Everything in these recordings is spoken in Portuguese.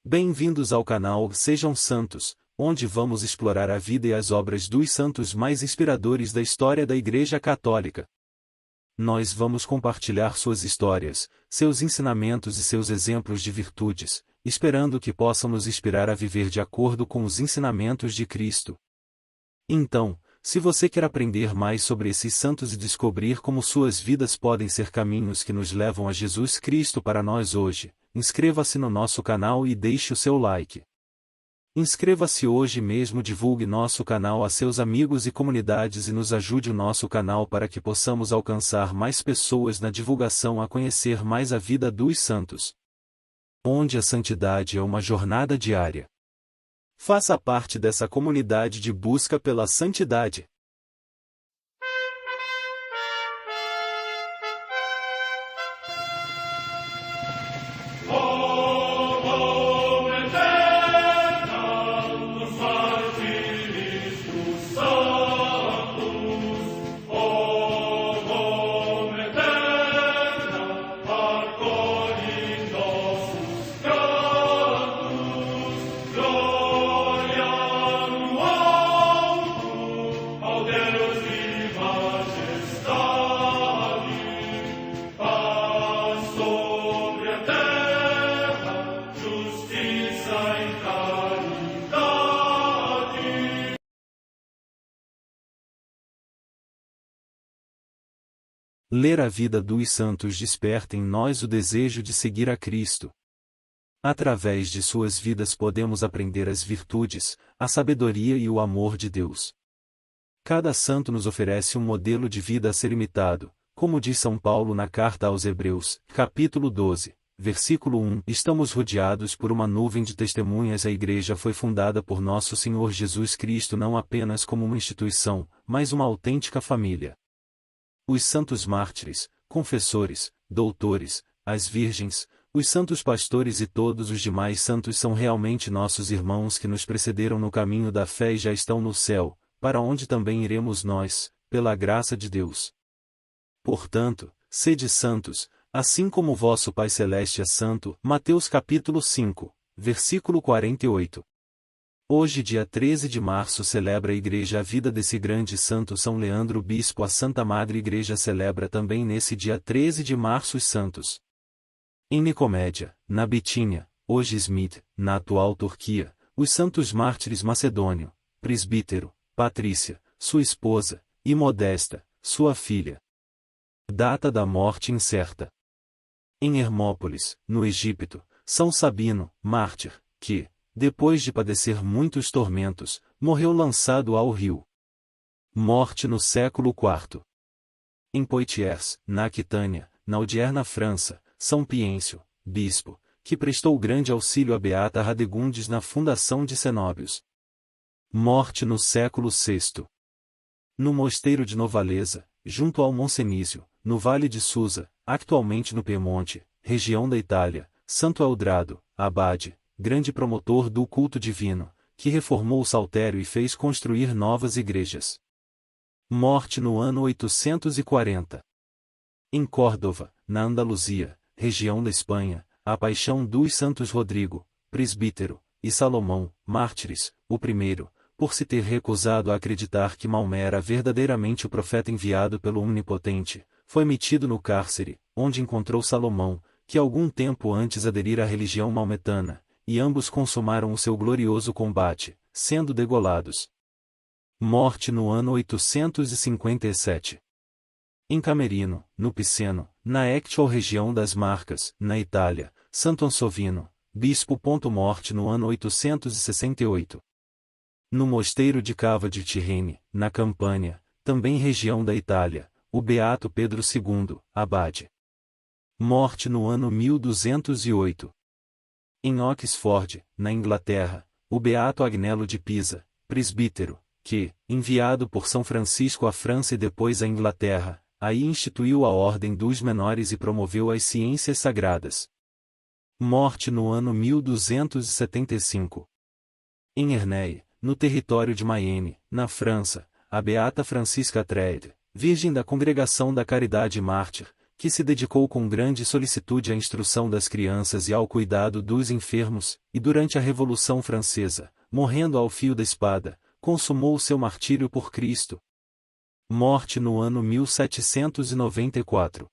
Bem-vindos ao canal Sejam Santos, onde vamos explorar a vida e as obras dos santos mais inspiradores da história da Igreja Católica. Nós vamos compartilhar suas histórias, seus ensinamentos e seus exemplos de virtudes, esperando que possam nos inspirar a viver de acordo com os ensinamentos de Cristo. Então, se você quer aprender mais sobre esses santos e descobrir como suas vidas podem ser caminhos que nos levam a Jesus Cristo para nós hoje, inscreva-se no nosso canal e deixe o seu like. Inscreva-se hoje mesmo, divulgue nosso canal a seus amigos e comunidades e nos ajude o nosso canal para que possamos alcançar mais pessoas na divulgação a conhecer mais a vida dos santos. Onde a santidade é uma jornada diária. Faça parte dessa comunidade de busca pela santidade. Ler a vida dos santos desperta em nós o desejo de seguir a Cristo. Através de suas vidas podemos aprender as virtudes, a sabedoria e o amor de Deus. Cada santo nos oferece um modelo de vida a ser imitado, como diz São Paulo na carta aos Hebreus, capítulo 12, versículo 1. Estamos rodeados por uma nuvem de testemunhas. A Igreja foi fundada por nosso Senhor Jesus Cristo não apenas como uma instituição, mas uma autêntica família. Os santos mártires, confessores, doutores, as virgens, os santos pastores e todos os demais santos são realmente nossos irmãos que nos precederam no caminho da fé e já estão no céu, para onde também iremos nós, pela graça de Deus. Portanto, sede santos, assim como vosso Pai Celeste é santo. Mateus capítulo 5, versículo 48. Hoje, dia 13 de março, celebra a Igreja a vida desse grande santo São Leandro Bispo. A Santa Madre Igreja celebra também nesse dia 13 de março os santos. Em Nicomédia, na Bitínia, hoje Smith, na atual Turquia, os santos mártires Macedônio, Presbítero, Patrícia, sua esposa, e Modesta, sua filha. Data da morte incerta. Em Hermópolis, no Egito, São Sabino, mártir, que, depois de padecer muitos tormentos, morreu lançado ao rio. Morte no século IV. Em Poitiers, na Aquitânia, na odierna França, São Piêncio, bispo, que prestou grande auxílio a Beata Radegundes na fundação de Cenóbios. Morte no século VI. No mosteiro de Novalesa, junto ao Moncenísio, no Vale de Susa, atualmente no Piemonte, região da Itália, Santo Eldrado, abade, grande promotor do culto divino, que reformou o saltério e fez construir novas igrejas. Morte no ano 840. Em Córdoba, na Andaluzia, região da Espanha, a paixão dos santos Rodrigo, presbítero, e Salomão, mártires, o primeiro, por se ter recusado a acreditar que Maomé era verdadeiramente o profeta enviado pelo Onipotente, foi metido no cárcere, onde encontrou Salomão, que algum tempo antes aderira à religião maometana, e ambos consumaram o seu glorioso combate, sendo degolados. Morte no ano 857. Em Camerino, no Piceno, na actual região das Marcas, na Itália, Santo Ansovino, bispo. Morte no ano 868. No mosteiro de Cava de Tirrene, na Campânia, também região da Itália, o beato Pedro II, abade. Morte no ano 1208. Em Oxford, na Inglaterra, o beato Agnello de Pisa, presbítero, que, enviado por São Francisco à França e depois à Inglaterra, aí instituiu a Ordem dos Menores e promoveu as ciências sagradas. Morte no ano 1275. Em Ernée, no território de Mayenne, na França, a beata Francisca Treide, virgem da Congregação da Caridade Mártir, que se dedicou com grande solicitude à instrução das crianças e ao cuidado dos enfermos, e durante a Revolução Francesa, morrendo ao fio da espada, consumou seu martírio por Cristo. Morte no ano 1794.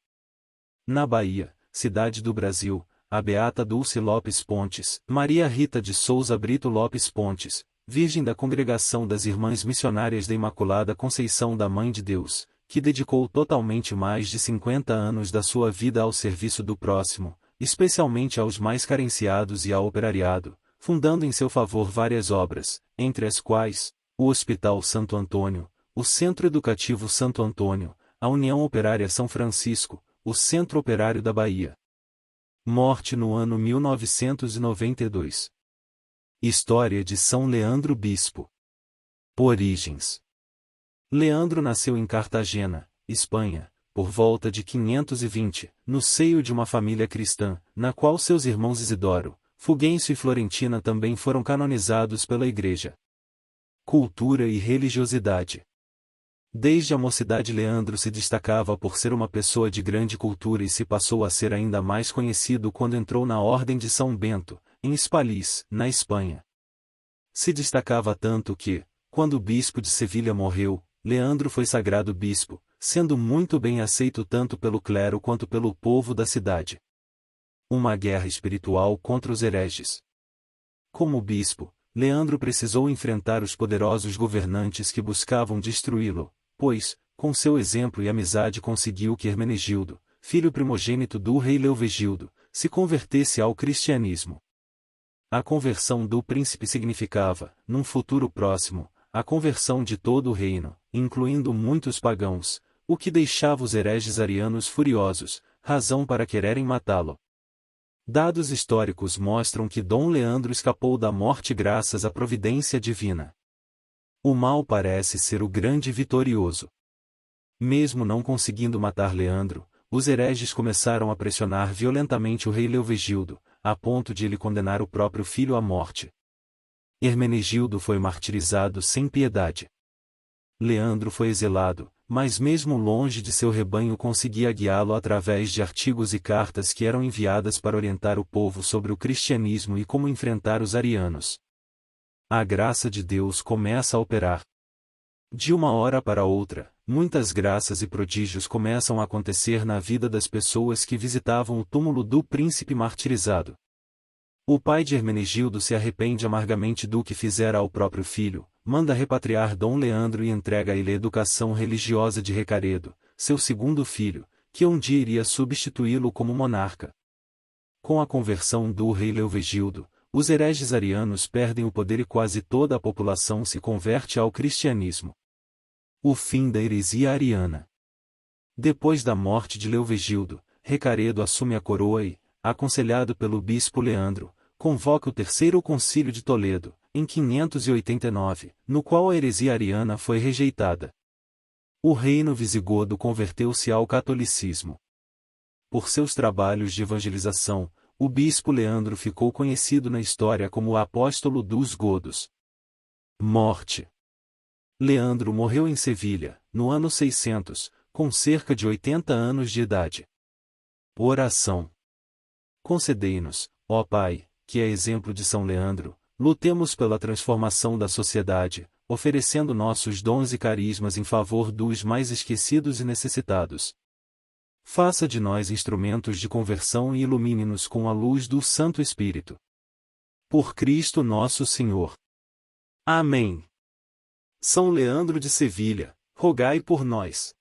Na Bahia, cidade do Brasil, a beata Dulce Lopes Pontes, Maria Rita de Souza Brito Lopes Pontes, virgem da Congregação das Irmãs Missionárias da Imaculada Conceição da Mãe de Deus, que dedicou totalmente mais de 50 anos da sua vida ao serviço do próximo, especialmente aos mais carenciados e ao operariado, fundando em seu favor várias obras, entre as quais, o Hospital Santo Antônio, o Centro Educativo Santo Antônio, a União Operária São Francisco, o Centro Operário da Bahia. Morte no ano 1992. História de São Leandro Bispo. Origens. Leandro nasceu em Cartagena, Espanha, por volta de 520, no seio de uma família cristã, na qual seus irmãos Isidoro, Fulgêncio e Florentina também foram canonizados pela Igreja. Cultura e religiosidade. Desde a mocidade Leandro se destacava por ser uma pessoa de grande cultura e se passou a ser ainda mais conhecido quando entrou na Ordem de São Bento, em Hispalis, na Espanha. Se destacava tanto que, quando o bispo de Sevilha morreu, Leandro foi sagrado bispo, sendo muito bem aceito tanto pelo clero quanto pelo povo da cidade. Uma guerra espiritual contra os hereges. Como bispo, Leandro precisou enfrentar os poderosos governantes que buscavam destruí-lo, pois, com seu exemplo e amizade conseguiu que Hermenegildo, filho primogênito do rei Leovigildo, se convertesse ao cristianismo. A conversão do príncipe significava, num futuro próximo, a conversão de todo o reino, incluindo muitos pagãos, o que deixava os hereges arianos furiosos, razão para quererem matá-lo. Dados históricos mostram que Dom Leandro escapou da morte graças à providência divina. O mal parece ser o grande vitorioso. Mesmo não conseguindo matar Leandro, os hereges começaram a pressionar violentamente o rei Leovigildo, a ponto de ele condenar o próprio filho à morte. Hermenegildo foi martirizado sem piedade. Leandro foi exilado, mas mesmo longe de seu rebanho conseguia guiá-lo através de artigos e cartas que eram enviadas para orientar o povo sobre o cristianismo e como enfrentar os arianos. A graça de Deus começa a operar. De uma hora para outra, muitas graças e prodígios começam a acontecer na vida das pessoas que visitavam o túmulo do príncipe martirizado. O pai de Hermenegildo se arrepende amargamente do que fizera ao próprio filho, manda repatriar Dom Leandro e entrega a ele a educação religiosa de Recaredo, seu segundo filho, que um dia iria substituí-lo como monarca. Com a conversão do rei Leovigildo, os hereges arianos perdem o poder e quase toda a população se converte ao cristianismo. O fim da heresia ariana. Depois da morte de Leovigildo, Recaredo assume a coroa e, aconselhado pelo bispo Leandro, convoca o Terceiro Concílio de Toledo, em 589, no qual a heresia ariana foi rejeitada. O reino visigodo converteu-se ao catolicismo. Por seus trabalhos de evangelização, o bispo Leandro ficou conhecido na história como o apóstolo dos godos. Morte. Leandro morreu em Sevilha, no ano 600, com cerca de 80 anos de idade. Oração. Concedei-nos, ó Pai, que é exemplo de São Leandro, lutemos pela transformação da sociedade, oferecendo nossos dons e carismas em favor dos mais esquecidos e necessitados. Faça de nós instrumentos de conversão e ilumine-nos com a luz do Santo Espírito. Por Cristo nosso Senhor. Amém. São Leandro de Sevilha, rogai por nós.